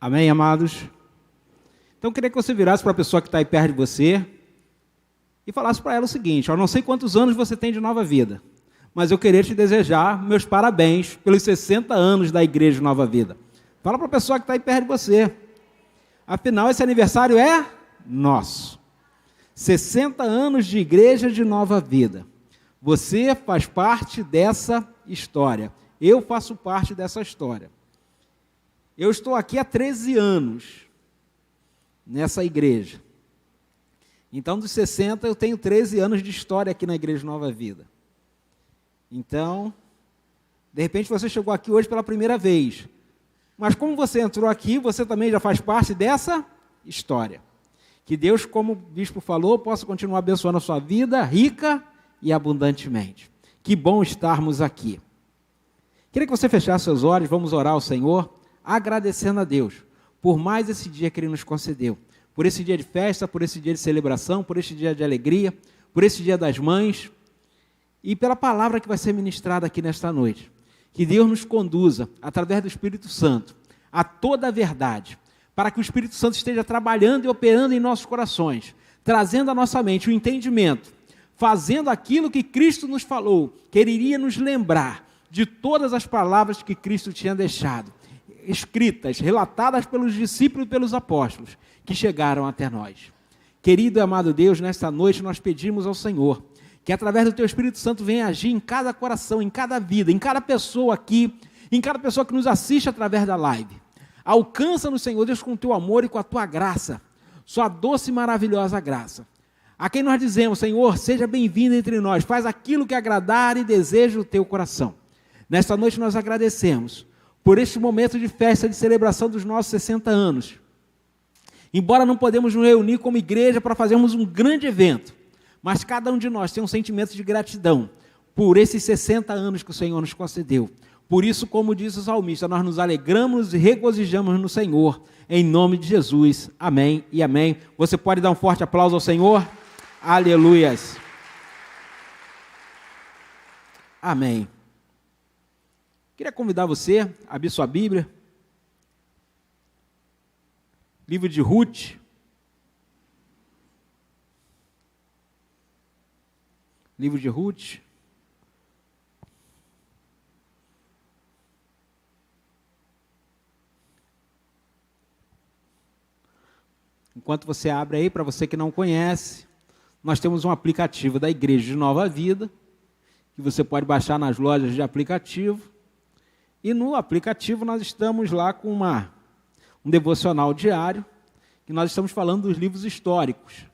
Amém, amados? Então, eu queria que você virasse para a pessoa que está aí perto de você e falasse para ela o seguinte: eu não sei quantos anos você tem de nova vida, mas eu queria te desejar meus parabéns pelos 60 anos da Igreja Nova Vida. Fala para a pessoa que está aí perto de você. Afinal, esse aniversário é nosso. 60 anos de Igreja de Nova Vida. Você faz parte dessa história. Eu faço parte dessa história. Eu estou aqui há 13 anos nessa igreja. Então, dos 60, eu tenho 13 anos de história aqui na Igreja Nova Vida. Então, de repente você chegou aqui hoje pela primeira vez. Mas como você entrou aqui, você também já faz parte dessa história. Que Deus, como o bispo falou, possa continuar abençoando a sua vida rica e abundantemente. Que bom estarmos aqui. Queria que você fechasse seus olhos, vamos orar ao Senhor, agradecendo a Deus por mais esse dia que Ele nos concedeu. Por esse dia de festa, por esse dia de celebração, por esse dia de alegria, por esse dia das mães e pela palavra que vai ser ministrada aqui nesta noite. Que Deus nos conduza, através do Espírito Santo, a toda a verdade, para que o Espírito Santo esteja trabalhando e operando em nossos corações, trazendo à nossa mente o entendimento, fazendo aquilo que Cristo nos falou, que Ele iria nos lembrar de todas as palavras que Cristo tinha deixado, escritas, relatadas pelos discípulos e pelos apóstolos, que chegaram até nós. Querido e amado Deus, nesta noite nós pedimos ao Senhor, que através do Teu Espírito Santo venha agir em cada coração, em cada vida, em cada pessoa aqui, em cada pessoa que nos assiste através da live. Alcança-nos, Senhor Deus, com o Teu amor e com a Tua graça, Sua doce e maravilhosa graça. A quem nós dizemos: Senhor, seja bem-vindo entre nós, faz aquilo que agradar e deseja o Teu coração. Nesta noite nós agradecemos por este momento de festa, de celebração dos nossos 60 anos. Embora não podemos nos reunir como igreja para fazermos um grande evento, mas cada um de nós tem um sentimento de gratidão por esses 60 anos que o Senhor nos concedeu. Por isso, como diz o salmista, nós nos alegramos e regozijamos no Senhor, em nome de Jesus. Amém e amém. Você pode dar um forte aplauso ao Senhor? Aleluias. Amém. Queria convidar você a abrir sua Bíblia. Livro de Ruth. Livro de Ruth. Enquanto você abre aí, para você que não conhece, nós temos um aplicativo da Igreja de Nova Vida, que você pode baixar nas lojas de aplicativo. E no aplicativo nós estamos lá com um devocional diário, que nós estamos falando dos livros históricos.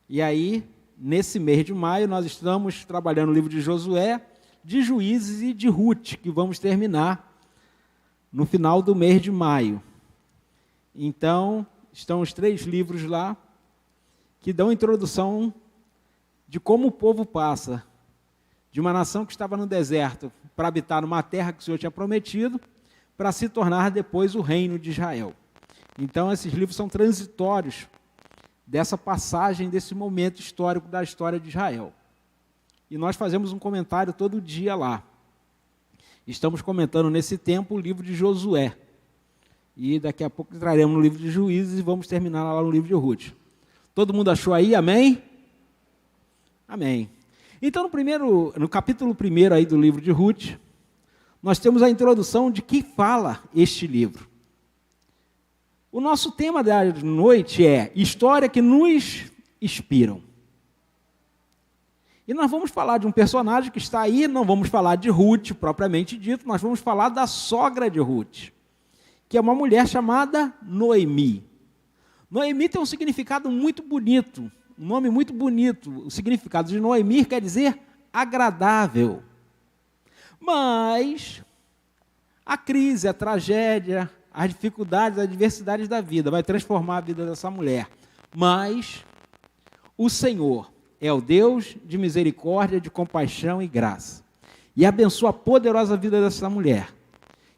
E aí, nesse mês de maio, nós estamos trabalhando o livro de Josué, de Juízes e de Ruth, que vamos terminar no final do mês de maio. Então, estão os 3 livros lá, que dão introdução de como o povo passa de uma nação que estava no deserto para habitar numa terra que o Senhor tinha prometido, para se tornar depois o reino de Israel. Então, esses livros são transitórios dessa passagem, desse momento histórico da história de Israel. E nós fazemos um comentário todo dia lá. Estamos comentando nesse tempo o livro de Josué. E daqui a pouco entraremos no livro de Juízes e vamos terminar lá no livro de Ruth. Todo mundo achou aí? Amém? Amém. Então, no capítulo 1 aí do livro de Ruth, nós temos a introdução de que fala este livro. O nosso tema da noite é história que nos inspiram. E nós vamos falar de um personagem que está aí, não vamos falar de Ruth propriamente dito, nós vamos falar da sogra de Ruth, que é uma mulher chamada Noemi. Noemi tem um significado muito bonito, um nome muito bonito. O significado de Noemi quer dizer agradável. Mas a crise, a tragédia, as dificuldades, as adversidades da vida vai transformar a vida dessa mulher. Mas o Senhor é o Deus de misericórdia, de compaixão e graça. E abençoa a poderosa vida dessa mulher,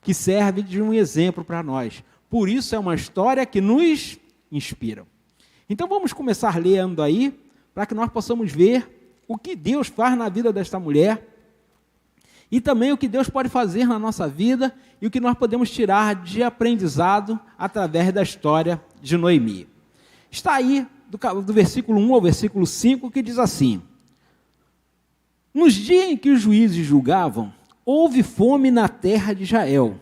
que serve de um exemplo para nós. Por isso é uma história que nos inspira. Então vamos começar lendo aí, para que nós possamos ver o que Deus faz na vida desta mulher E também o que Deus pode fazer na nossa vida e o que nós podemos tirar de aprendizado através da história de Noemi. Está aí, do versículo 1 ao versículo 5, que diz assim: nos dias em que os juízes julgavam, houve fome na terra de Israel.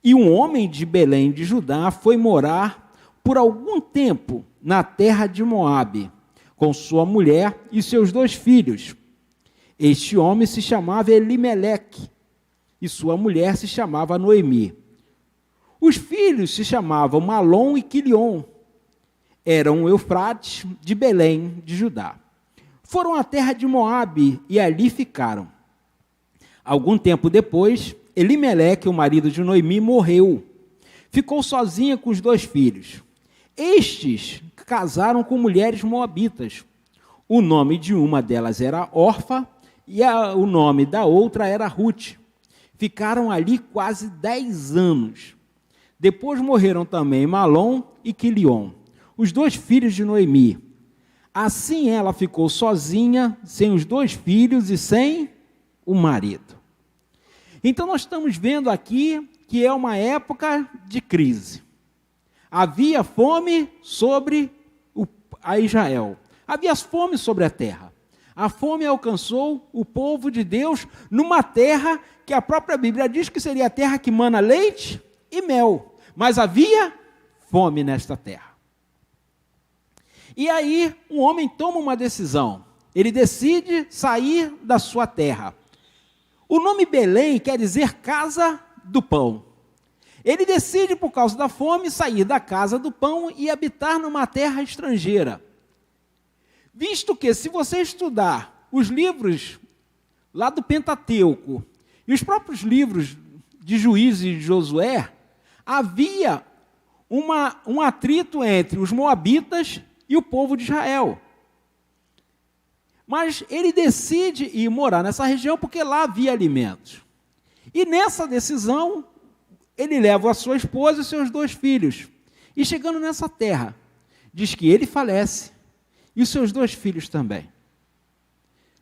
E um homem de Belém de Judá foi morar por algum tempo na terra de Moabe, com sua mulher e seus 2 filhos. Este homem se chamava Elimeleque, e sua mulher se chamava Noemi. Os filhos se chamavam Malom e Quilion. Eram Eufrates de Belém de Judá. Foram à terra de Moabe e ali ficaram. Algum tempo depois, Elimeleque, o marido de Noemi, morreu. Ficou sozinha com os 2 filhos. Estes casaram com mulheres moabitas. O nome de uma delas era Orfa e o nome da outra era Ruth. Ficaram ali quase 10 anos. Depois morreram também Malom e Quilion, os 2 filhos de Noemi. Assim ela ficou sozinha, sem os 2 filhos e sem o marido. Então nós estamos vendo aqui que é uma época de crise. Havia fome sobre a Israel. Havia fome sobre a terra. A fome alcançou o povo de Deus numa terra que a própria Bíblia diz que seria a terra que mana leite e mel. Mas havia fome nesta terra. E aí um homem toma uma decisão. Ele decide sair da sua terra. O nome Belém quer dizer casa do pão. Ele decide, por causa da fome, sair da casa do pão e habitar numa terra estrangeira. Visto que, se você estudar os livros lá do Pentateuco e os próprios livros de Juízes e de Josué, havia um atrito entre os moabitas e o povo de Israel. Mas ele decide ir morar nessa região porque lá havia alimentos. E nessa decisão, ele leva a sua esposa e seus 2 filhos. E chegando nessa terra, diz que ele falece e os seus 2 filhos também.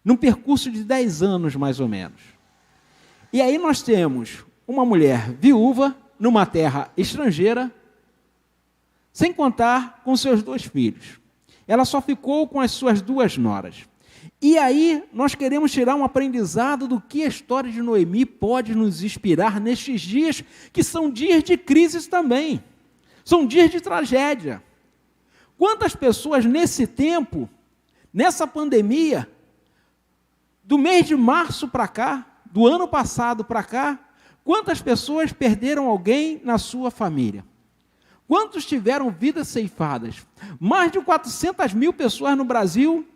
Num percurso de 10 anos, mais ou menos. E aí nós temos uma mulher viúva numa terra estrangeira, sem contar com seus 2 filhos. Ela só ficou com as suas 2 noras. E aí nós queremos tirar um aprendizado do que a história de Noemi pode nos inspirar nestes dias, que são dias de crises também. São dias de tragédia. Quantas pessoas nesse tempo, nessa pandemia, do mês de março para cá, do ano passado para cá, quantas pessoas perderam alguém na sua família? Quantos tiveram vidas ceifadas? Mais de 400 mil pessoas no Brasil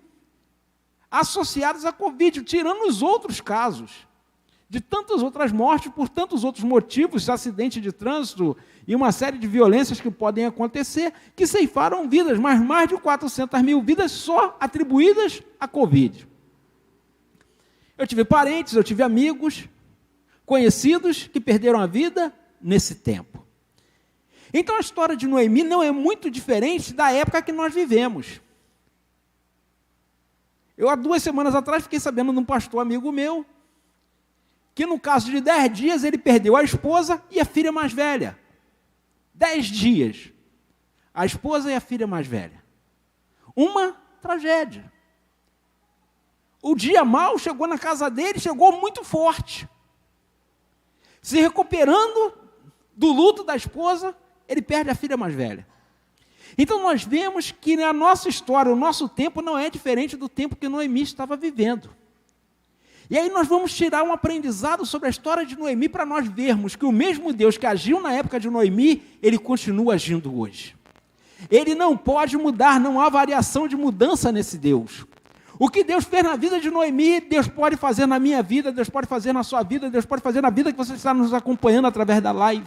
associadas à Covid, tirando os outros casos, de tantas outras mortes, por tantos outros motivos, acidente de trânsito e uma série de violências que podem acontecer, que ceifaram vidas, mas mais de 400 mil vidas só atribuídas à Covid. Eu tive parentes, eu tive amigos, conhecidos que perderam a vida nesse tempo. Então a história de Noemi não é muito diferente da época que nós vivemos. Eu, há 2 semanas atrás, fiquei sabendo de um pastor amigo meu, que no caso de 10 dias, ele perdeu a esposa e a filha mais velha. 10 dias. A esposa e a filha mais velha. Uma tragédia. O dia mau chegou na casa dele, chegou muito forte. Se recuperando do luto da esposa, ele perde a filha mais velha. Então nós vemos que na nossa história, o nosso tempo não é diferente do tempo que Noemi estava vivendo. E aí nós vamos tirar um aprendizado sobre a história de Noemi para nós vermos que o mesmo Deus que agiu na época de Noemi, ele continua agindo hoje. Ele não pode mudar, não há variação de mudança nesse Deus. O que Deus fez na vida de Noemi, Deus pode fazer na minha vida, Deus pode fazer na sua vida, Deus pode fazer na vida que você está nos acompanhando através da live.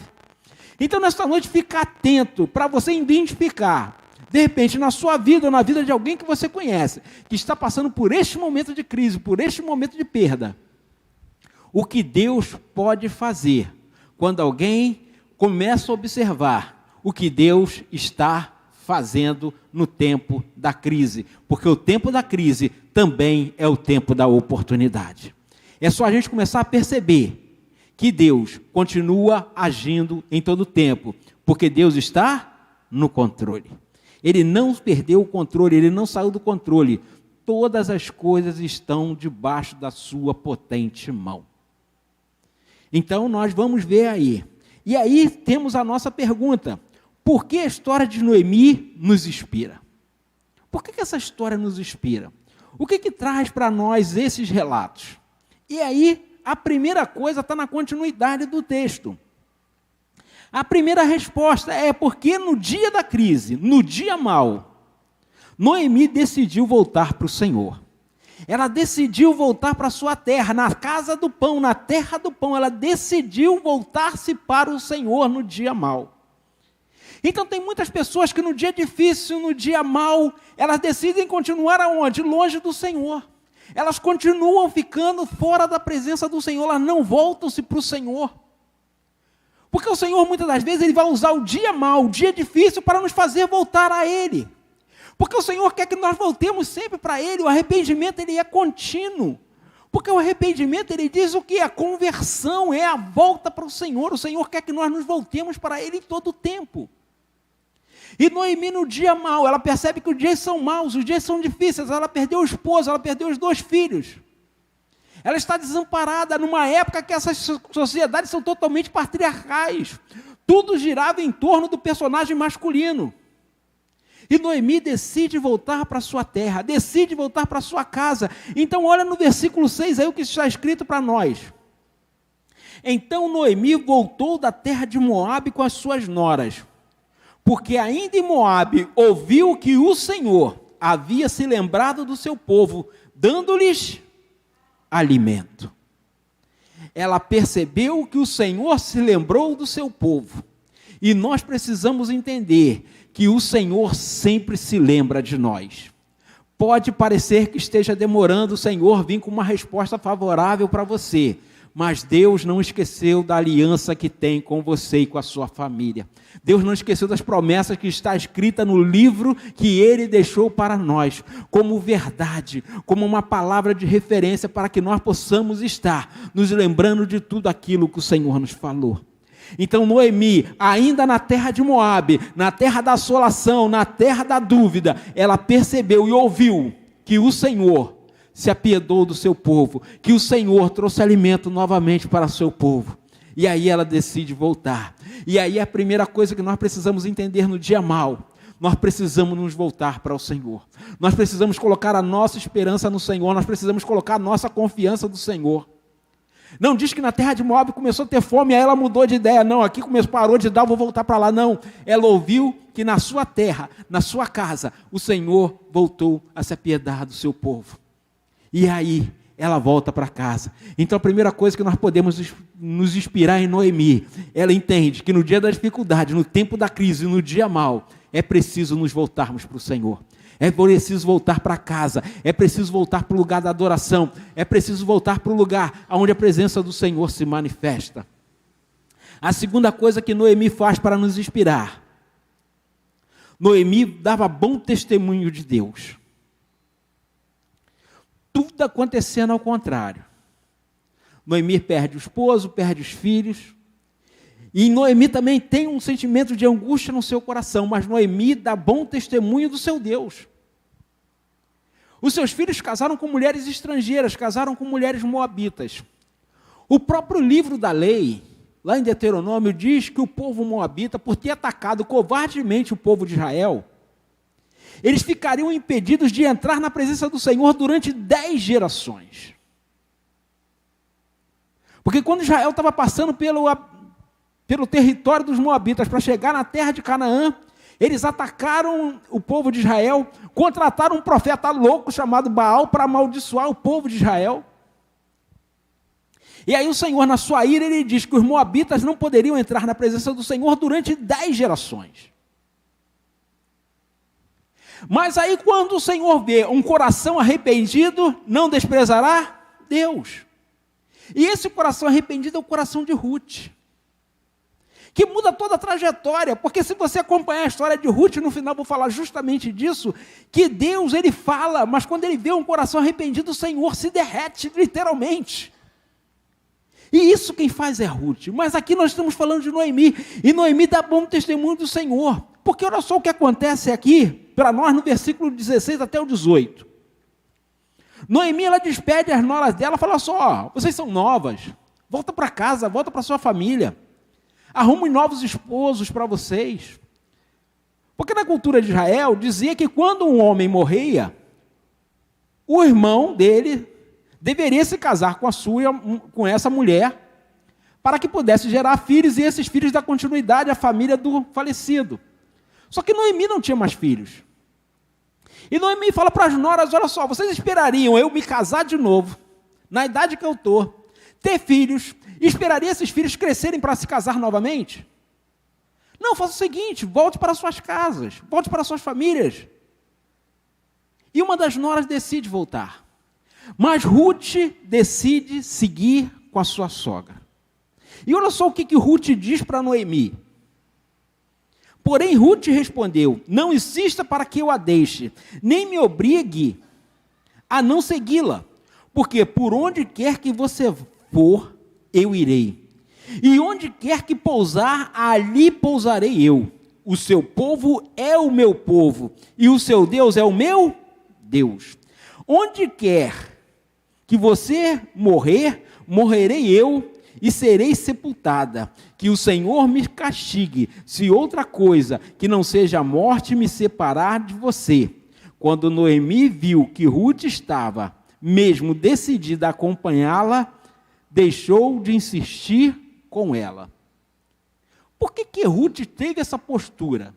Então, nesta noite, fica atento para você identificar, de repente, na sua vida ou na vida de alguém que você conhece, que está passando por este momento de crise, por este momento de perda. O que Deus pode fazer quando alguém começa a observar o que Deus está fazendo no tempo da crise. Porque o tempo da crise também é o tempo da oportunidade. É só a gente começar a perceber que Deus continua agindo em todo o tempo, porque Deus está no controle. Ele não perdeu o controle, ele não saiu do controle. Todas as coisas estão debaixo da sua potente mão. Então nós vamos ver aí. E aí temos a nossa pergunta: por que a história de Noemi nos inspira? Por que essa história nos inspira? O que traz para nós esses relatos? E aí, a primeira coisa está na continuidade do texto. A primeira resposta é porque no dia da crise, no dia mau, Noemi decidiu voltar para o Senhor. Ela decidiu voltar para a sua terra, na casa do pão, na terra do pão. Ela decidiu voltar-se para o Senhor no dia mau. Então tem muitas pessoas que no dia difícil, no dia mau, elas decidem continuar aonde? Longe do Senhor. Elas continuam ficando fora da presença do Senhor, elas não voltam-se para o Senhor. Porque o Senhor, muitas das vezes, Ele vai usar o dia mau, o dia difícil, para nos fazer voltar a Ele. Porque o Senhor quer que nós voltemos sempre para Ele. O arrependimento, ele é contínuo. Porque o arrependimento, ele diz o quê? A conversão é a volta para o Senhor. O Senhor quer que nós nos voltemos para Ele em todo o tempo. E Noemi, no dia mau, ela percebe que os dias são maus, os dias são difíceis. Ela perdeu o esposo, ela perdeu os 2 filhos. Ela está desamparada numa época que essas sociedades são totalmente patriarcais. Tudo girava em torno do personagem masculino. E Noemi decide voltar para sua terra, decide voltar para sua casa. Então olha no versículo 6 aí o que está escrito para nós. Então Noemi voltou da terra de Moabe com as suas noras, porque ainda em Moabe ouviu que o Senhor havia se lembrado do seu povo, dando-lhes alimento. Ela percebeu que o Senhor se lembrou do seu povo. E nós precisamos entender que o Senhor sempre se lembra de nós. Pode parecer que esteja demorando o Senhor vir com uma resposta favorável para você, mas Deus não esqueceu da aliança que tem com você e com a sua família. Deus não esqueceu das promessas que está escrita no livro que Ele deixou para nós, como verdade, como uma palavra de referência para que nós possamos estar nos lembrando de tudo aquilo que o Senhor nos falou. Então Noemi, ainda na terra de Moabe, na terra da assolação, na terra da dúvida, ela percebeu e ouviu que o Senhor se apiedou do seu povo, que o Senhor trouxe alimento novamente para o seu povo. E aí ela decide voltar. E aí a primeira coisa que nós precisamos entender no dia mau, nós precisamos nos voltar para o Senhor. Nós precisamos colocar a nossa esperança no Senhor, nós precisamos colocar a nossa confiança no Senhor. Não diz que na terra de Moabe começou a ter fome, aí ela mudou de ideia. Não, aqui parou de dar, eu vou voltar para lá. Não, ela ouviu que na sua terra, na sua casa, o Senhor voltou a se apiedar do seu povo. E aí, ela volta para casa. Então a primeira coisa que nós podemos nos inspirar em Noemi, ela entende que no dia da dificuldade, no tempo da crise, no dia mau, é preciso nos voltarmos para o Senhor. É preciso voltar para casa, é preciso voltar para o lugar da adoração, é preciso voltar para o lugar onde a presença do Senhor se manifesta. A segunda coisa que Noemi faz para nos inspirar, Noemi dava bom testemunho de Deus. Tudo acontecendo ao contrário. Noemi perde o esposo, perde os filhos. E Noemi também tem um sentimento de angústia no seu coração, mas Noemi dá bom testemunho do seu Deus. Os seus filhos casaram com mulheres estrangeiras, casaram com mulheres moabitas. O próprio livro da lei, lá em Deuteronômio, diz que o povo moabita, por ter atacado covardemente o povo de Israel, eles ficariam impedidos de entrar na presença do Senhor durante 10 gerações. Porque quando Israel estava passando pelo território dos moabitas para chegar na terra de Canaã, eles atacaram o povo de Israel, contrataram um profeta louco chamado Baal para amaldiçoar o povo de Israel. E aí o Senhor, na sua ira, ele diz que os moabitas não poderiam entrar na presença do Senhor durante 10 gerações. Mas aí quando o Senhor vê um coração arrependido, não desprezará Deus. E esse coração arrependido é o coração de Ruth, que muda toda a trajetória, porque se você acompanhar a história de Ruth, no final vou falar justamente disso, que Deus, Ele fala, mas quando Ele vê um coração arrependido, o Senhor se derrete, literalmente. E isso quem faz é Ruth. Mas aqui nós estamos falando de Noemi. E Noemi dá bom testemunho do Senhor. Porque olha só o que acontece aqui, para nós, no versículo 16 até o 18. Noemi, ela despede as noras dela, fala só, vocês são novas, volta para casa, volta para sua família. Arrumem novos esposos para vocês. Porque na cultura de Israel, dizia que quando um homem morria, o irmão dele deveria se casar com essa mulher, para que pudesse gerar filhos, e esses filhos dar continuidade à família do falecido. Só que Noemi não tinha mais filhos. E Noemi fala para as noras, olha só, vocês esperariam eu me casar de novo, na idade que eu estou, ter filhos, e esperaria esses filhos crescerem para se casar novamente? Não, faça o seguinte, volte para suas casas, volte para suas famílias. E uma das noras decide voltar. Mas Ruth decide seguir com a sua sogra. E olha só o que Ruth diz para Noemi. Porém, Ruth respondeu, não insista para que eu a deixe, nem me obrigue a não segui-la, porque por onde quer que você for, eu irei. E onde quer que pousar, ali pousarei eu. O seu povo é o meu povo, e o seu Deus é o meu Deus. Onde quer que você morrer, morrerei eu, e serei sepultada. Que o Senhor me castigue, se outra coisa que não seja a morte me separar de você. Quando Noemi viu que Ruth estava mesmo decidida a acompanhá-la, deixou de insistir com ela. Por que Ruth teve essa postura?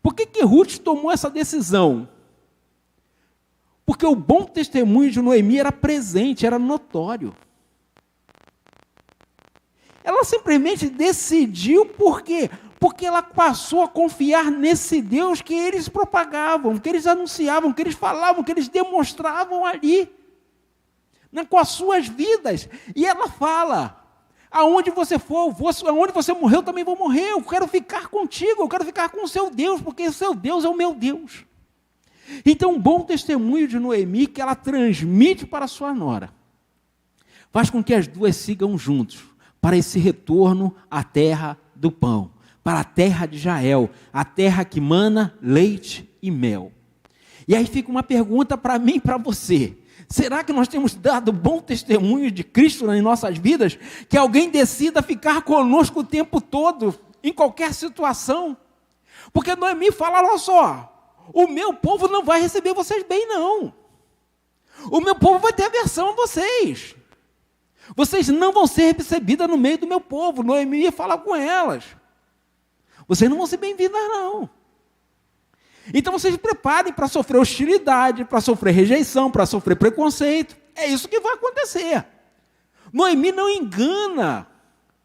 Por que Ruth tomou essa decisão? Porque o bom testemunho de Noemi era presente, era notório. Ela simplesmente decidiu, por quê? Porque ela passou a confiar nesse Deus que eles propagavam, que eles anunciavam, que eles falavam, que eles demonstravam ali, com as suas vidas. E ela fala, aonde você for, aonde você morrer, eu também vou morrer, eu quero ficar contigo, eu quero ficar com o seu Deus, porque o seu Deus é o meu Deus. Então, um bom testemunho de Noemi, que ela transmite para a sua nora, faz com que as duas sigam juntos, para esse retorno à terra do pão, para a terra de Israel, a terra que mana leite e mel. E aí fica uma pergunta para mim e para você. Será que nós temos dado bom testemunho de Cristo nas nossas vidas? Que alguém decida ficar conosco o tempo todo, em qualquer situação? Porque Noemi fala, olha só, o meu povo não vai receber vocês bem, não. O meu povo vai ter aversão a vocês. Vocês não vão ser recebidas no meio do meu povo. Noemi fala com elas. Vocês não vão ser bem-vindas, não. Então vocês se preparem para sofrer hostilidade, para sofrer rejeição, para sofrer preconceito. É isso que vai acontecer. Noemi não engana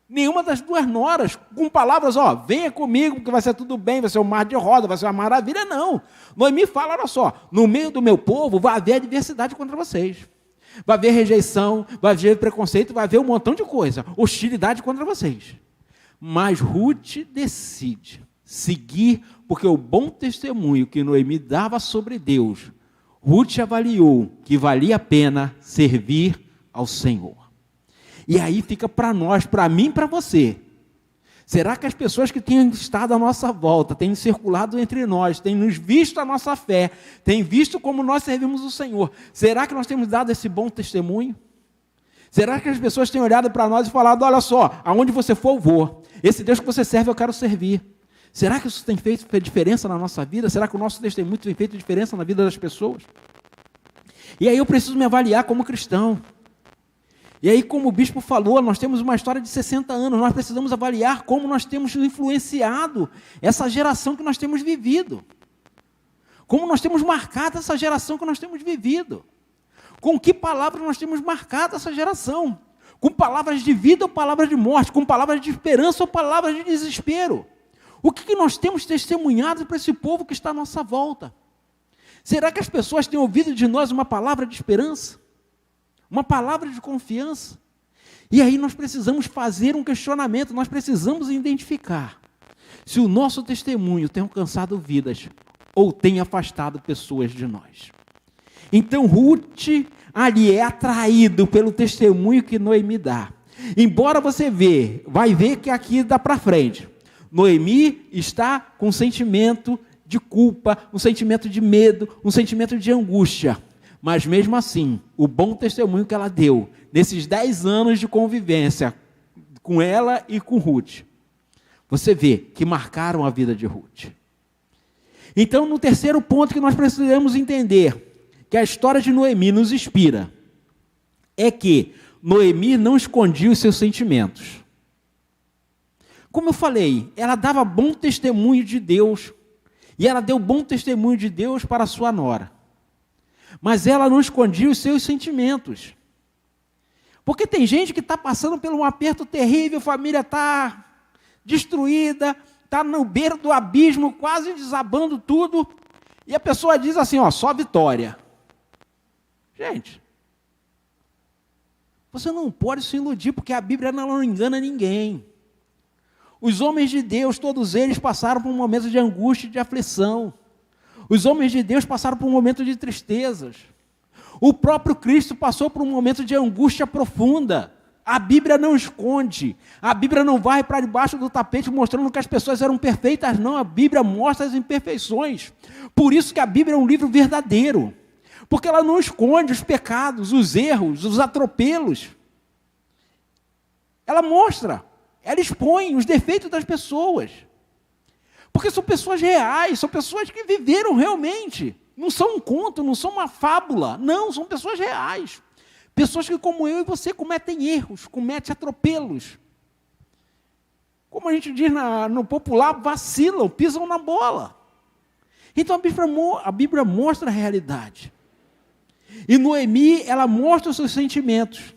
nenhuma das duas noras com palavras, ó, venha comigo que vai ser tudo bem, vai ser um mar de roda, vai ser uma maravilha. Não. Noemi fala, olha só, no meio do meu povo vai haver adversidade contra vocês. Vai haver rejeição, vai haver preconceito, vai haver um montão de coisa, hostilidade contra vocês. Mas Ruth decide seguir, porque o bom testemunho que Noemi dava sobre Deus, Ruth avaliou que valia a pena servir ao Senhor. E aí fica para nós, para mim e para você. Será que as pessoas que têm estado à nossa volta, têm circulado entre nós, têm nos visto a nossa fé, têm visto como nós servimos o Senhor, será que nós temos dado esse bom testemunho? Será que as pessoas têm olhado para nós e falado, olha só, aonde você for eu vou, esse Deus que você serve eu quero servir? Será que isso tem feito diferença na nossa vida? Será que o nosso testemunho tem feito diferença na vida das pessoas? E aí eu preciso me avaliar como cristão. E aí, como o bispo falou, nós temos uma história de 60 anos, nós precisamos avaliar como nós temos influenciado essa geração que nós temos vivido. Como nós temos marcado essa geração que nós temos vivido. Com que palavras nós temos marcado essa geração? Com palavras de vida ou palavras de morte? Com palavras de esperança ou palavras de desespero? O que nós temos testemunhado para esse povo que está à nossa volta? Será que as pessoas têm ouvido de nós uma palavra de esperança? Uma palavra de confiança? E aí nós precisamos fazer um questionamento, nós precisamos identificar se o nosso testemunho tem alcançado vidas ou tem afastado pessoas de nós. Então Ruth ali é atraído pelo testemunho que Noemi dá. Embora você vai ver que aqui dá para frente, Noemi está com um sentimento de culpa, um sentimento de medo, um sentimento de angústia. Mas mesmo assim, o bom testemunho que ela deu, nesses 10 anos de convivência com ela e com Ruth, você vê que marcaram a vida de Ruth. Então, no terceiro ponto que nós precisamos entender, que a história de Noemi nos inspira, é que Noemi não escondia os seus sentimentos. Como eu falei, ela dava bom testemunho de Deus, e ela deu bom testemunho de Deus para a sua nora. Mas ela não escondia os seus sentimentos. Porque tem gente que está passando por um aperto terrível, a família está destruída, está no beiro do abismo, quase desabando tudo, e a pessoa diz assim, ó, só vitória. Gente, você não pode se iludir, porque a Bíblia não engana ninguém. Os homens de Deus, todos eles passaram por um momento de angústia e de aflição. Os homens de Deus passaram por um momento de tristezas. O próprio Cristo passou por um momento de angústia profunda. A Bíblia não esconde. A Bíblia não vai para debaixo do tapete mostrando que as pessoas eram perfeitas, não. A Bíblia mostra as imperfeições. Por isso que a Bíblia é um livro verdadeiro. Porque ela não esconde os pecados, os erros, os atropelos. Ela mostra. Ela expõe os defeitos das pessoas. Porque são pessoas reais, são pessoas que viveram realmente. Não são um conto, não são uma fábula. Não, são pessoas reais. Pessoas que, como eu e você, cometem erros, cometem atropelos. Como a gente diz no popular, vacilam, pisam na bola. Então a Bíblia mostra a realidade. E Noemi, ela mostra os seus sentimentos.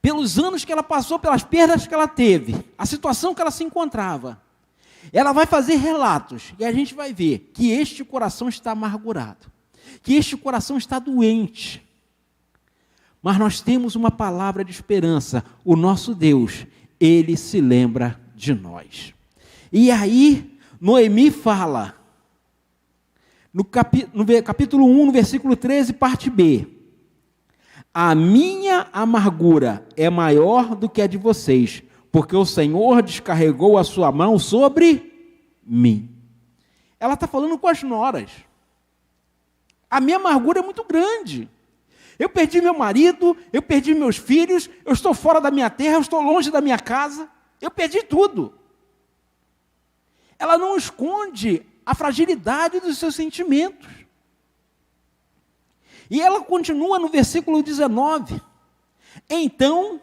Pelos anos que ela passou, pelas perdas que ela teve, a situação que ela se encontrava, ela vai fazer relatos, e a gente vai ver que este coração está amargurado, que este coração está doente. Mas nós temos uma palavra de esperança, o nosso Deus, Ele se lembra de nós. E aí, Noemi fala, no capítulo 1, no versículo 13, parte B, a minha amargura é maior do que a de vocês, porque o Senhor descarregou a sua mão sobre mim. Ela está falando com as noras. A minha amargura é muito grande. Eu perdi meu marido, eu perdi meus filhos, eu estou fora da minha terra, eu estou longe da minha casa, eu perdi tudo. Ela não esconde a fragilidade dos seus sentimentos. E ela continua no versículo 19. Então,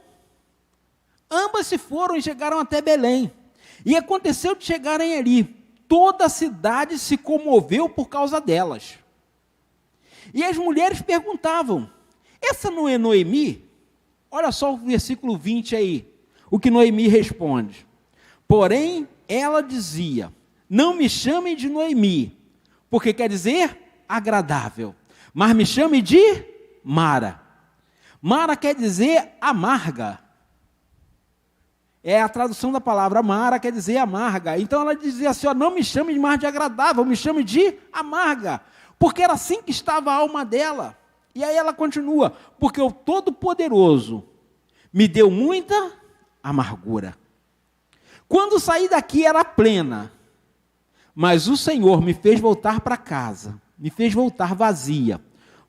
ambas se foram e chegaram até Belém. E aconteceu de chegarem ali. Toda a cidade se comoveu por causa delas. E as mulheres perguntavam, essa não é Noemi? Olha só o versículo 20 aí, o que Noemi responde. Porém, ela dizia, não me chamem de Noemi, porque quer dizer agradável, mas me chame de Mara. Mara quer dizer amarga. É a tradução da palavra Mara, quer dizer amarga. Então ela dizia assim, ó, não me chame mais de agradável, me chame de amarga. Porque era assim que estava a alma dela. E aí ela continua, porque o Todo-Poderoso me deu muita amargura. Quando saí daqui era plena, mas o Senhor me fez voltar para casa, me fez voltar vazia.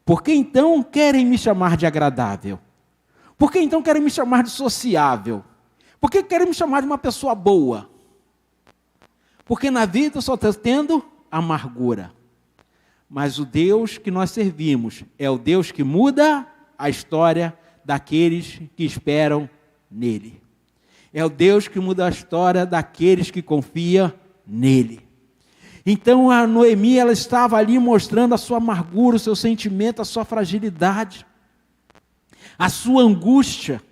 Por que então querem me chamar de agradável? Por que então querem me chamar de sociável? Por que querem me chamar de uma pessoa boa? Porque na vida eu só estou tendo amargura. Mas o Deus que nós servimos é o Deus que muda a história daqueles que esperam nele. É o Deus que muda a história daqueles que confiam nele. Então a Noemi, ela estava ali mostrando a sua amargura, o seu sentimento, a sua fragilidade, a sua angústia.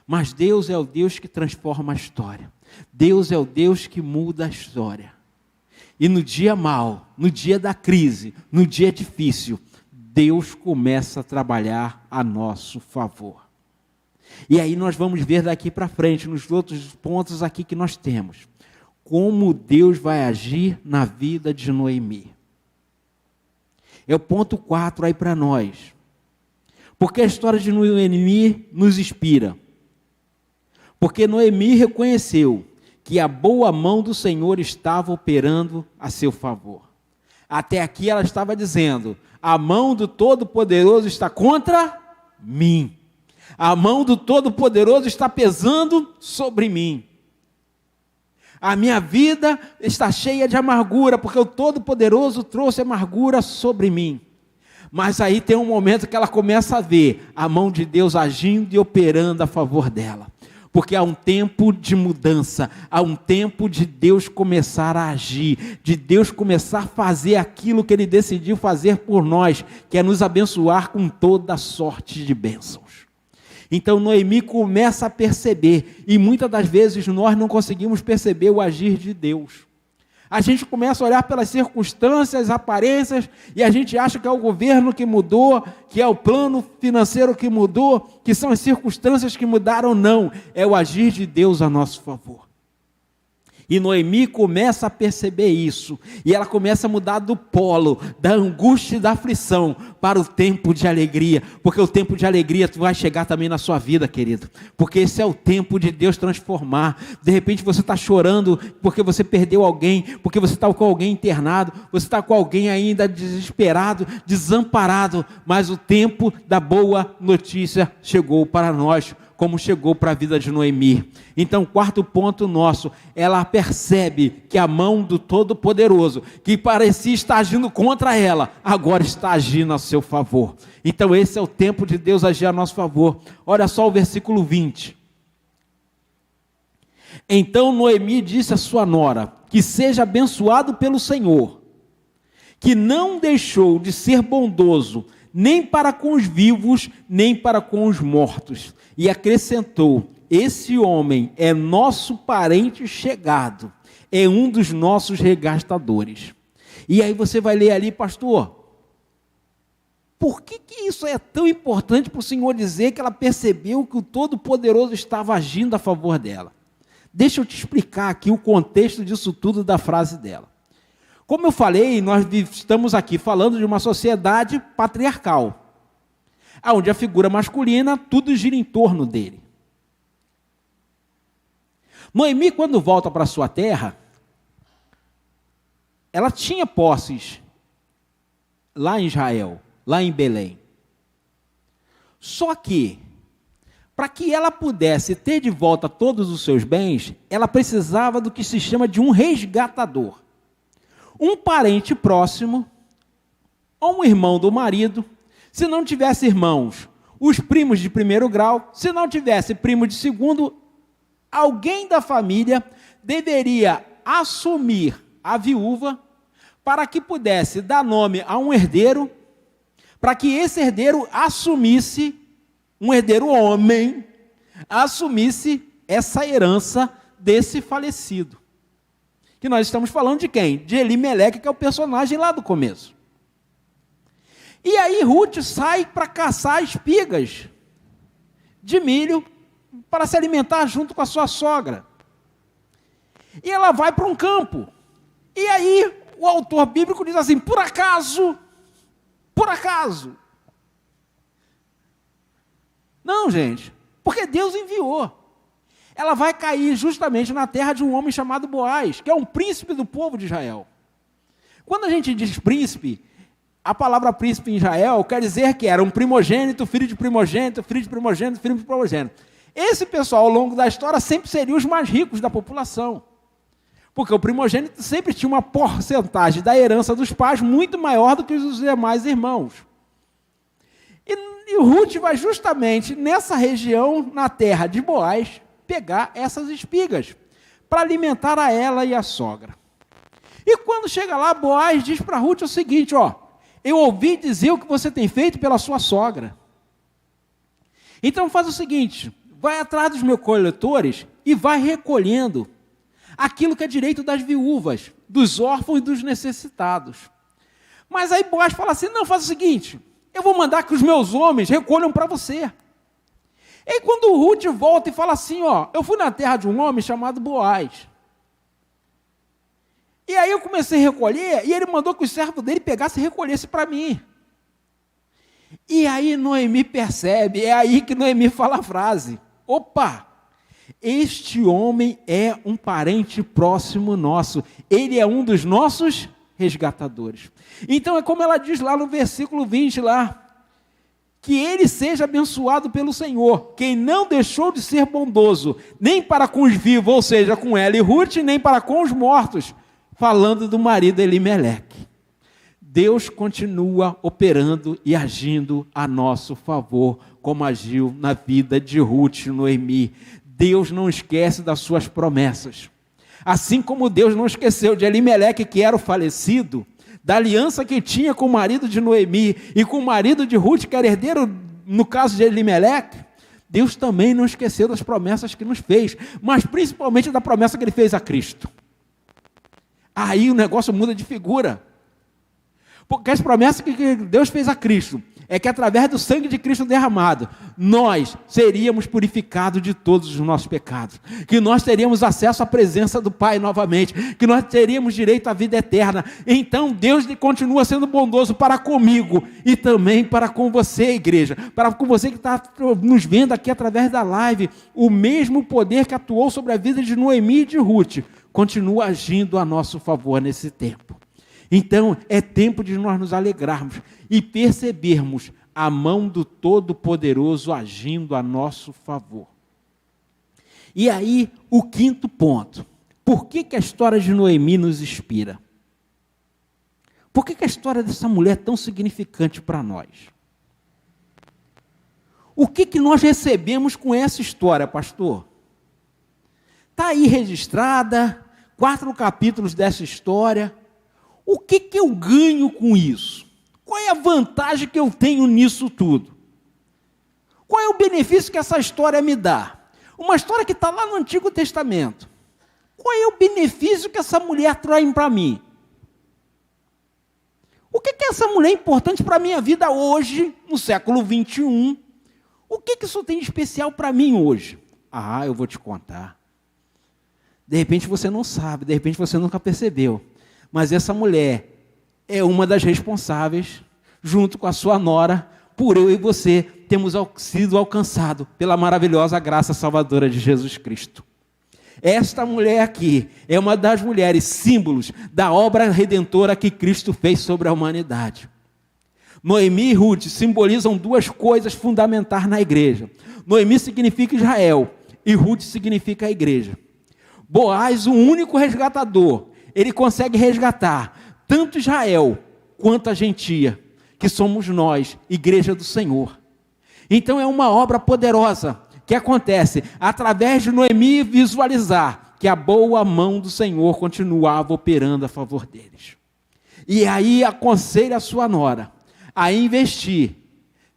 Mas Deus é o Deus que transforma a história. Deus é o Deus que muda a história. E no dia mau, no dia da crise, no dia difícil, Deus começa a trabalhar a nosso favor. E aí nós vamos ver daqui para frente, nos outros pontos aqui que nós temos, como Deus vai agir na vida de Noemi. É o ponto 4 aí para nós. Porque a história de Noemi nos inspira. Porque Noemi reconheceu que a boa mão do Senhor estava operando a seu favor. Até aqui ela estava dizendo: a mão do Todo-Poderoso está contra mim. A mão do Todo-Poderoso está pesando sobre mim. A minha vida está cheia de amargura, porque o Todo-Poderoso trouxe amargura sobre mim. Mas aí tem um momento que ela começa a ver a mão de Deus agindo e operando a favor dela. Porque há um tempo de mudança, há um tempo de Deus começar a agir, de Deus começar a fazer aquilo que Ele decidiu fazer por nós, que é nos abençoar com toda sorte de bênçãos. Então Noemi começa a perceber, e muitas das vezes nós não conseguimos perceber o agir de Deus. A gente começa a olhar pelas circunstâncias, aparências, e a gente acha que é o governo que mudou, que é o plano financeiro que mudou, que são as circunstâncias que mudaram. Não, é o agir de Deus a nosso favor. E Noemi começa a perceber isso, e ela começa a mudar do polo, da angústia e da aflição, para o tempo de alegria, porque o tempo de alegria vai chegar também na sua vida, querido, porque esse é o tempo de Deus transformar. De repente você está chorando, porque você perdeu alguém, porque você está com alguém internado, você está com alguém ainda desesperado, desamparado, mas o tempo da boa notícia chegou para nós, como chegou para a vida de Noemi. Então, quarto ponto nosso, ela percebe que a mão do Todo-Poderoso, que parecia estar agindo contra ela, agora está agindo a seu favor. Então, esse é o tempo de Deus agir a nosso favor. Olha só o versículo 20. Então Noemi disse à sua nora, que seja abençoado pelo Senhor, que não deixou de ser bondoso, nem para com os vivos, nem para com os mortos. E acrescentou: esse homem é nosso parente chegado, é um dos nossos regastadores. E aí você vai ler ali: pastor, por que isso é tão importante para o Senhor dizer que ela percebeu que o Todo-Poderoso estava agindo a favor dela? Deixa eu te explicar aqui o contexto disso tudo, da frase dela. Como eu falei, nós estamos aqui falando de uma sociedade patriarcal, onde a figura masculina, tudo gira em torno dele. Noemi, quando volta para sua terra, ela tinha posses lá em Israel, lá em Belém. Só que, para que ela pudesse ter de volta todos os seus bens, ela precisava do que se chama de um resgatador. Um parente próximo, ou um irmão do marido. Se não tivesse irmãos, os primos de primeiro grau. Se não tivesse primo de segundo, alguém da família deveria assumir a viúva para que pudesse dar nome a um herdeiro, para que esse herdeiro assumisse, um herdeiro homem, assumisse essa herança desse falecido. Que nós estamos falando de quem? De Elimeleque, que é o personagem lá do começo. E aí Ruth sai para caçar espigas de milho para se alimentar junto com a sua sogra. E ela vai para um campo. E aí o autor bíblico diz assim: por acaso. Não, gente, porque Deus enviou. Ela vai cair justamente na terra de um homem chamado Boaz, que é um príncipe do povo de Israel. Quando a gente diz príncipe, a palavra príncipe em Israel quer dizer que era um primogênito, filho de primogênito, filho de primogênito, filho de primogênito. Esse pessoal, ao longo da história, sempre seriam os mais ricos da população. Porque o primogênito sempre tinha uma porcentagem da herança dos pais muito maior do que os demais irmãos. E Ruth vai justamente nessa região, na terra de Boaz, pegar essas espigas para alimentar a ela e a sogra. E quando chega lá, Boaz diz para Ruth o seguinte: eu ouvi dizer o que você tem feito pela sua sogra. Então faz o seguinte, vai atrás dos meus coletores e vai recolhendo aquilo que é direito das viúvas, dos órfãos e dos necessitados. Mas aí Boaz fala assim: não, faz o seguinte, eu vou mandar que os meus homens recolham para você. E quando Ruth volta e fala assim: eu fui na terra de um homem chamado Boaz. E aí eu comecei a recolher, e ele mandou que o servo dele pegasse e recolhesse para mim. E aí Noemi percebe, é aí que Noemi fala a frase: opa, este homem é um parente próximo nosso, ele é um dos nossos resgatadores. Então é como ela diz lá no versículo 20 lá, que ele seja abençoado pelo Senhor, quem não deixou de ser bondoso, nem para com os vivos, ou seja, com ela e Ruth, nem para com os mortos, falando do marido Elimeleque. Deus continua operando e agindo a nosso favor, como agiu na vida de Ruth e Noemi. Deus não esquece das suas promessas. Assim como Deus não esqueceu de Elimeleque, que era o falecido, da aliança que tinha com o marido de Noemi e com o marido de Ruth, que era herdeiro, no caso de Elimeleque, Deus também não esqueceu das promessas que nos fez, mas principalmente da promessa que ele fez a Cristo. Aí o negócio muda de figura. Porque as promessas que Deus fez a Cristo é que através do sangue de Cristo derramado, nós seríamos purificados de todos os nossos pecados, que nós teríamos acesso à presença do Pai novamente, que nós teríamos direito à vida eterna. Então Deus continua sendo bondoso para comigo e também para com você, igreja, para com você que está nos vendo aqui através da live. O mesmo poder que atuou sobre a vida de Noemi e de Ruth continua agindo a nosso favor nesse tempo. Então, é tempo de nós nos alegrarmos e percebermos a mão do Todo-Poderoso agindo a nosso favor. E aí, o quinto ponto. Por que a história de Noemi nos inspira? Por que a história dessa mulher é tão significante para nós? O que nós recebemos com essa história, pastor? Está aí registrada, 4 capítulos dessa história. O que eu ganho com isso? Qual é a vantagem que eu tenho nisso tudo? Qual é o benefício que essa história me dá? Uma história que está lá no Antigo Testamento. Qual é o benefício que essa mulher traz para mim? O que essa mulher é importante para a minha vida hoje, no século 21? O que isso tem de especial para mim hoje? Ah, eu vou te contar. De repente você não sabe, de repente você nunca percebeu. Mas essa mulher é uma das responsáveis, junto com a sua nora, por eu e você termos sido alcançados pela maravilhosa graça salvadora de Jesus Cristo. Esta mulher aqui é uma das mulheres símbolos da obra redentora que Cristo fez sobre a humanidade. Noemi e Ruth simbolizam 2 coisas fundamentais na igreja. Noemi significa Israel e Ruth significa a igreja. Boaz, o único resgatador, ele consegue resgatar tanto Israel quanto a gentia, que somos nós, igreja do Senhor. Então é uma obra poderosa que acontece através de Noemi visualizar que a boa mão do Senhor continuava operando a favor deles. E aí aconselha a sua nora a investir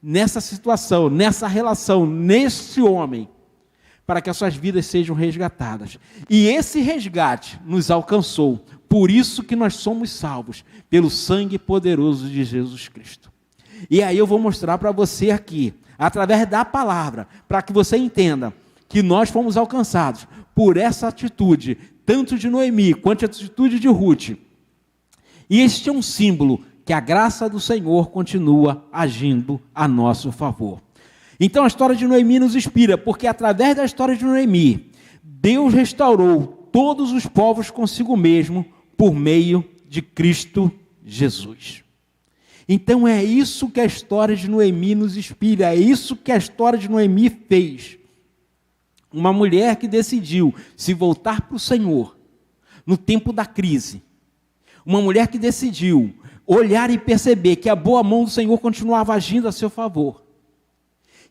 nessa situação, nessa relação, nesse homem, para que as suas vidas sejam resgatadas. E esse resgate nos alcançou. Por isso que nós somos salvos, pelo sangue poderoso de Jesus Cristo. E aí eu vou mostrar para você aqui, através da palavra, para que você entenda que nós fomos alcançados por essa atitude, tanto de Noemi, quanto a atitude de Ruth. E este é um símbolo que a graça do Senhor continua agindo a nosso favor. Então a história de Noemi nos inspira, porque através da história de Noemi, Deus restaurou todos os povos consigo mesmo, por meio de Cristo Jesus. Então é isso que a história de Noemi nos inspira, é isso que a história de Noemi fez. Uma mulher que decidiu se voltar para o Senhor no tempo da crise. Uma mulher que decidiu olhar e perceber que a boa mão do Senhor continuava agindo a seu favor.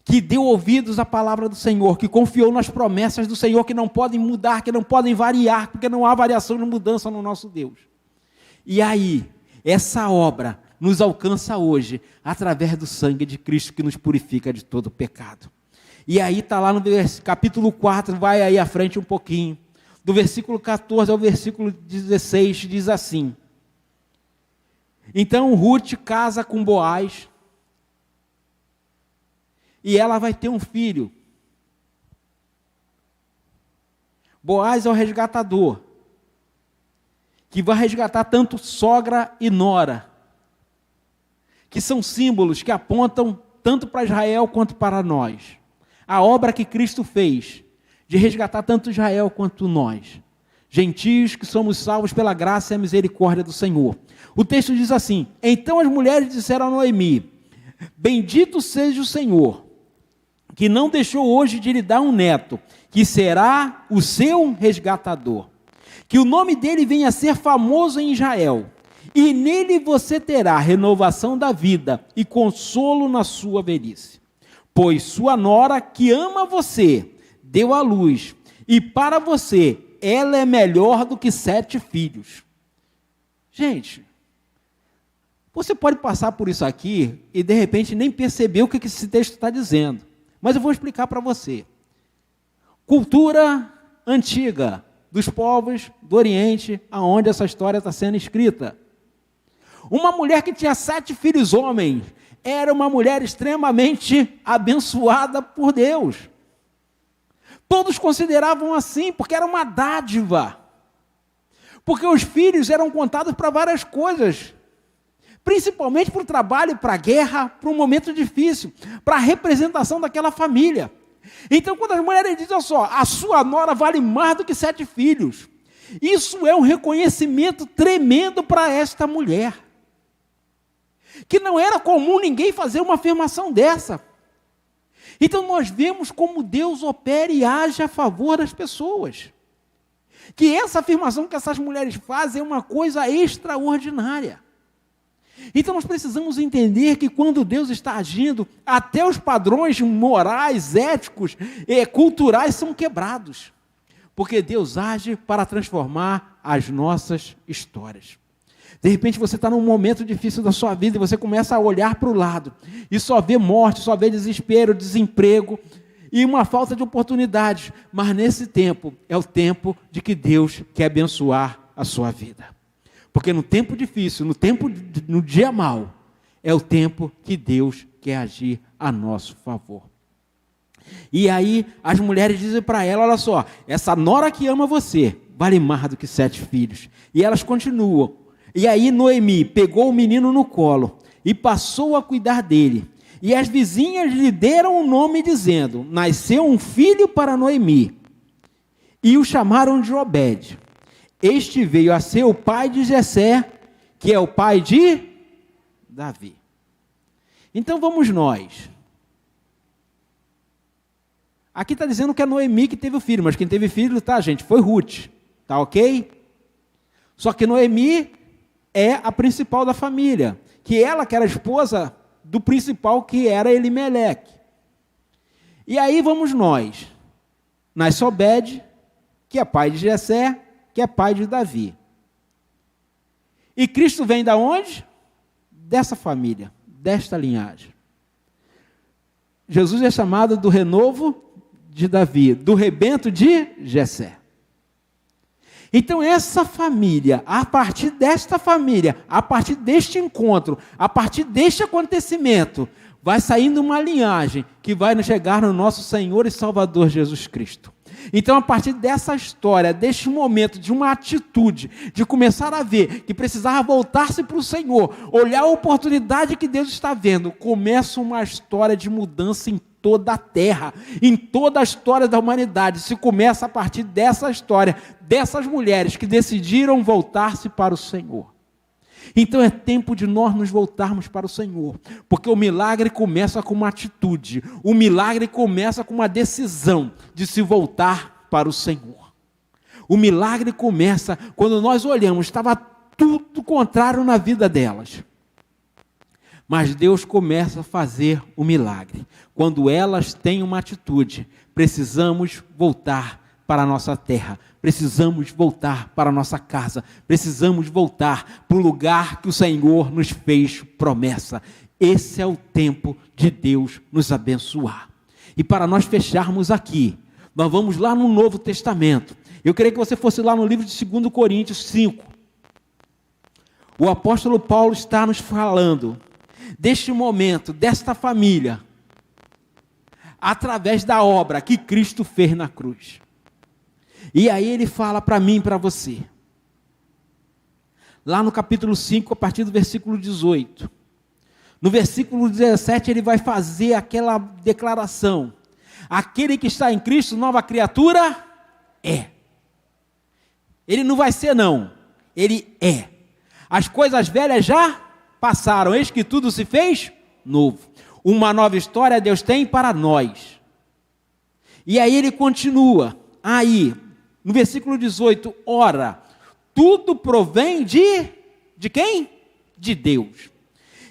Que deu ouvidos à palavra do Senhor, que confiou nas promessas do Senhor, que não podem mudar, que não podem variar, porque não há variação de mudança no nosso Deus. E aí, essa obra nos alcança hoje, através do sangue de Cristo, que nos purifica de todo pecado. E aí está lá no capítulo 4, vai aí à frente um pouquinho, do versículo 14 ao versículo 16, diz assim: então Ruth casa com Boaz, e ela vai ter um filho. Boaz é o resgatador, que vai resgatar tanto sogra e nora, que são símbolos que apontam tanto para Israel quanto para nós. A obra que Cristo fez de resgatar tanto Israel quanto nós, gentios que somos salvos pela graça e a misericórdia do Senhor. O texto diz assim: então as mulheres disseram a Noemi: bendito seja o Senhor, que não deixou hoje de lhe dar um neto, que será o seu resgatador. Que o nome dele venha a ser famoso em Israel, e nele você terá renovação da vida e consolo na sua velhice. Pois sua nora, que ama você, deu à luz, e para você ela é melhor do que 7 filhos. Gente, você pode passar por isso aqui e de repente nem perceber o que esse texto está dizendo. Mas eu vou explicar para você. Cultura antiga dos povos do Oriente, aonde essa história está sendo escrita. Uma mulher que tinha 7 filhos homens era uma mulher extremamente abençoada por Deus. Todos consideravam assim, porque era uma dádiva. Porque os filhos eram contados para várias coisas, principalmente para o trabalho, para a guerra, para um momento difícil, para a representação daquela família. Então, quando as mulheres dizem, olha só, a sua nora vale mais do que 7 filhos, isso é um reconhecimento tremendo para esta mulher, que não era comum ninguém fazer uma afirmação dessa. Então, nós vemos como Deus opera e age a favor das pessoas, que essa afirmação que essas mulheres fazem é uma coisa extraordinária. Então nós precisamos entender que quando Deus está agindo, até os padrões morais, éticos e culturais são quebrados. Porque Deus age para transformar as nossas histórias. De repente você está num momento difícil da sua vida e você começa a olhar para o lado e só vê morte, só vê desespero, desemprego e uma falta de oportunidades. Mas nesse tempo é o tempo de que Deus quer abençoar a sua vida. Porque no tempo difícil, no dia mau, é o tempo que Deus quer agir a nosso favor. E aí as mulheres dizem para ela, olha só, essa nora que ama você vale mais do que 7 filhos. E elas continuam. E aí Noemi pegou o menino no colo e passou a cuidar dele. E as vizinhas lhe deram o nome dizendo, nasceu um filho para Noemi. E o chamaram de Obed. Este veio a ser o pai de Jessé, que é o pai de Davi. Então vamos nós. Aqui está dizendo que é Noemi que teve o filho, mas quem teve filho, tá, gente, foi Ruth. Tá ok? Só que Noemi é a principal da família, que ela que era esposa do principal, que era Elimeleque. E aí vamos nós. Nasce Obed, que é pai de Jessé, que é pai de Davi. E Cristo vem da onde? Dessa família, desta linhagem. Jesus é chamado do renovo de Davi, do rebento de Jessé. Então essa família, a partir desta família, a partir deste encontro, a partir deste acontecimento, vai saindo uma linhagem que vai chegar no nosso Senhor e Salvador Jesus Cristo. Então, a partir dessa história, deste momento, de uma atitude, de começar a ver que precisava voltar-se para o Senhor, olhar a oportunidade que Deus está vendo, começa uma história de mudança em toda a terra, em toda a história da humanidade. Se começa a partir dessa história, dessas mulheres que decidiram voltar-se para o Senhor. Então é tempo de nós nos voltarmos para o Senhor, porque o milagre começa com uma atitude, o milagre começa com uma decisão de se voltar para o Senhor. O milagre começa quando nós olhamos, estava tudo contrário na vida delas. Mas Deus começa a fazer o milagre. Quando elas têm uma atitude, precisamos voltar para a nossa terra, precisamos voltar para a nossa casa, precisamos voltar para o lugar que o Senhor nos fez promessa. Esse é o tempo de Deus nos abençoar. E para nós fecharmos aqui, nós vamos lá no Novo Testamento. Eu queria que você fosse lá no livro de 2 Coríntios 5. O apóstolo Paulo está nos falando deste momento, desta família, através da obra que Cristo fez na cruz. E aí ele fala para mim e para você, lá no capítulo 5, a partir do versículo 18, No versículo 17 ele vai fazer aquela declaração: aquele que está em Cristo, nova criatura é. Ele não vai ser não, ele é. As coisas velhas já passaram, eis que tudo se fez novo. Uma nova história Deus tem para nós. E aí ele continua, aí, no versículo 18, ora, tudo provém de quem? De Deus,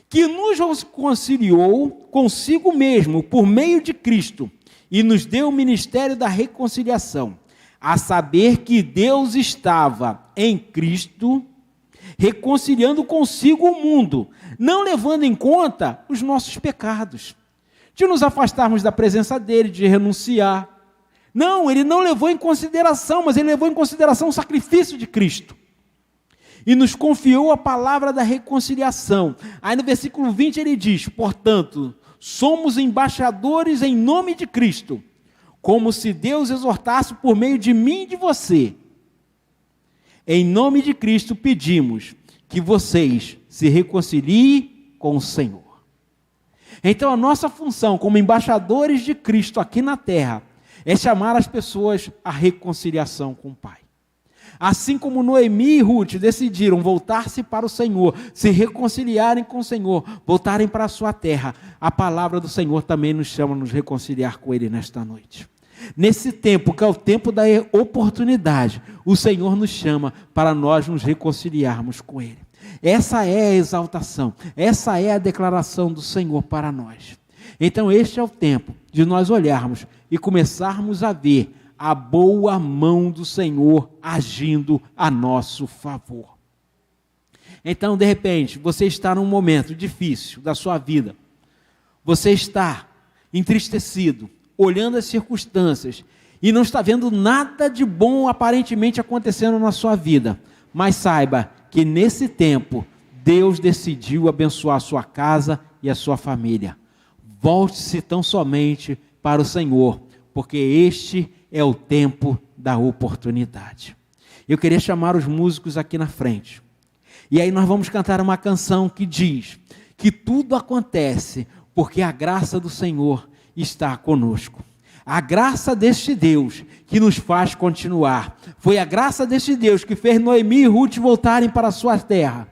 que nos reconciliou consigo mesmo por meio de Cristo e nos deu o ministério da reconciliação, a saber que Deus estava em Cristo reconciliando consigo o mundo, não levando em conta os nossos pecados, de nos afastarmos da presença dele, de renunciar. Não, ele não levou em consideração, mas ele levou em consideração o sacrifício de Cristo. E nos confiou a palavra da reconciliação. Aí no versículo 20 ele diz, portanto, somos embaixadores em nome de Cristo, como se Deus exortasse por meio de mim e de você. Em nome de Cristo pedimos que vocês se reconciliem com o Senhor. Então a nossa função como embaixadores de Cristo aqui na terra é chamar as pessoas à reconciliação com o Pai. Assim como Noemi e Ruth decidiram voltar-se para o Senhor, se reconciliarem com o Senhor, voltarem para a sua terra, a palavra do Senhor também nos chama a nos reconciliar com Ele nesta noite. Nesse tempo, que é o tempo da oportunidade, o Senhor nos chama para nós nos reconciliarmos com Ele. Essa é a exaltação, essa é a declaração do Senhor para nós. Então este é o tempo de nós olharmos e começarmos a ver a boa mão do Senhor agindo a nosso favor. Então, de repente, você está num momento difícil da sua vida, você está entristecido, olhando as circunstâncias e não está vendo nada de bom aparentemente acontecendo na sua vida, mas saiba que nesse tempo Deus decidiu abençoar a sua casa e a sua família. Volte-se tão somente para o Senhor, porque este é o tempo da oportunidade. Eu queria chamar os músicos aqui na frente. E aí nós vamos cantar uma canção que diz que tudo acontece porque a graça do Senhor está conosco. A graça deste Deus que nos faz continuar. Foi a graça deste Deus que fez Noemi e Ruth voltarem para a sua terra,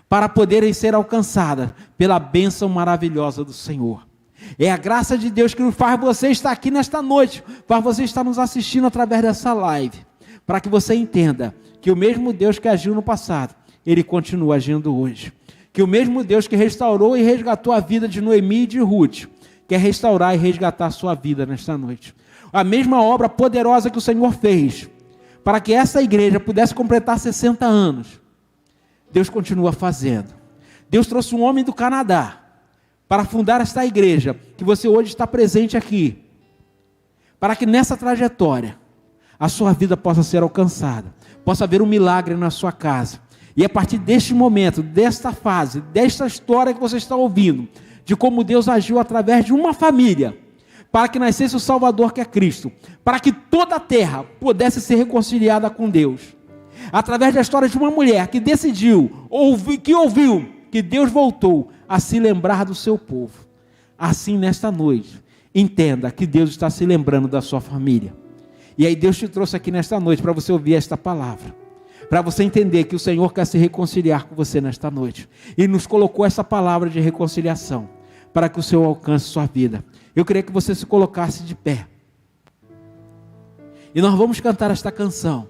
para poderem ser alcançadas pela bênção maravilhosa do Senhor. É a graça de Deus que faz você estar aqui nesta noite, faz você estar nos assistindo através dessa live, para que você entenda que o mesmo Deus que agiu no passado, Ele continua agindo hoje. Que o mesmo Deus que restaurou e resgatou a vida de Noemi e de Ruth, quer restaurar e resgatar a sua vida nesta noite. A mesma obra poderosa que o Senhor fez, para que essa igreja pudesse completar 60 anos, Deus continua fazendo. Deus trouxe um homem do Canadá, para fundar esta igreja, que você hoje está presente aqui, para que nessa trajetória, a sua vida possa ser alcançada, possa haver um milagre na sua casa, e a partir deste momento, desta fase, desta história que você está ouvindo, de como Deus agiu através de uma família, para que nascesse o Salvador que é Cristo, para que toda a terra pudesse ser reconciliada com Deus, através da história de uma mulher que decidiu, que ouviu, que Deus voltou a se lembrar do seu povo. Assim, nesta noite, entenda que Deus está se lembrando da sua família. E aí Deus te trouxe aqui nesta noite para você ouvir esta palavra, para você entender que o Senhor quer se reconciliar com você nesta noite. E nos colocou essa palavra de reconciliação, para que o Senhor alcance sua vida. Eu queria que você se colocasse de pé. E nós vamos cantar esta canção.